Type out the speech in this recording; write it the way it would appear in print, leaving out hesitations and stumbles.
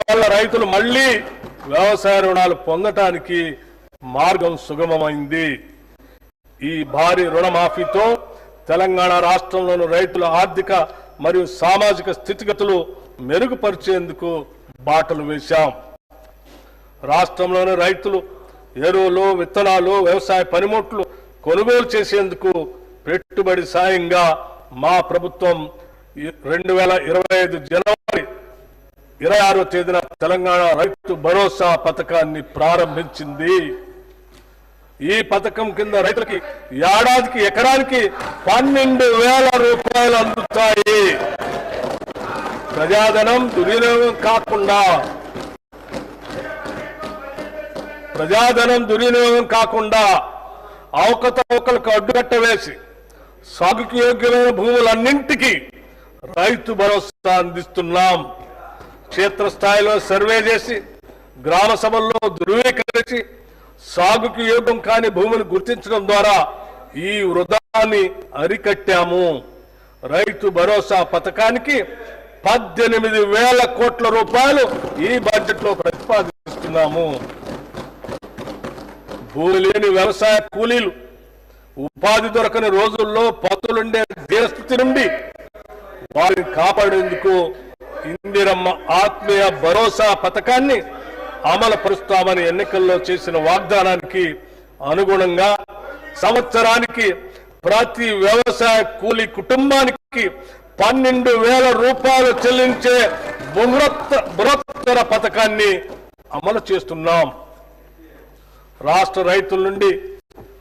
దీనివల్ల రైతులు మళ్లీ వ్యవసాయ రుణాలు పొందటానికి మార్గం సుగమమైంది. ఈ భారీ రుణమాఫీతో తెలంగాణ రాష్ట్రంలోని రైతుల ఆర్థిక మరియు సామాజిక స్థితిగతులు మెరుగుపరిచేందుకు బాటలు వేశాం. రాష్ట్రంలోని రైతులు ఎరువులు, విత్తనాలు, వ్యవసాయ పనిముట్లు కొనుగోలు చేసేందుకు పెట్టుబడి సాయంగా మా ప్రభుత్వం 2025 జనవరి 26వ తేదీన తెలంగాణ రైతు భరోసా పథకాన్ని ప్రారంభించింది. ఈ పథకం కింద రైతులకి ఏడాదికి ఎకరానికి 12,000 రూపాయలు అందుతాయి. ప్రజాధనం దుర్వినియోగం కాకుండా అవకతవకలకు అడ్డుకట్ట వేసి సాగుకు యోగ్యమైన భూములన్నింటికీ రైతు భరోసా అందిస్తున్నాం. క్షేత్రస్థాయిలో సర్వే చేసి గ్రామ సభల్లో ధృవీకరించి సాగుకు యోగ్యం కాని భూమిని గుర్తించడం ద్వారా ఈ వృధాన్ని అరికట్టాము. రైతు భరోసా పథకానికి 18,000 కోట్ల రూపాయలు ఈ బడ్జెట్ లో ప్రతిపాదిస్తున్నాము. భూమి లేని వ్యవసాయ కూలీలు ఉపాధి దొరకని రోజుల్లో పతులుండే దేశస్థితి నుండి వారిని కాపాడేందుకు ఇందిరమ్మ ఆత్మీయ భరోసా పథకాన్ని అమలు పరుస్తామని ఎన్నికల్లో చేసిన వాగ్దానానికి అనుగుణంగా సంవత్సరానికి ప్రతి వ్యవసాయ కూలీ కుటుంబానికి 12,000 రూపాయలు చెల్లించే బృహత్తర పథకాన్ని అమలు చేస్తున్నాం. రాష్ట్ర రైతుల నుండి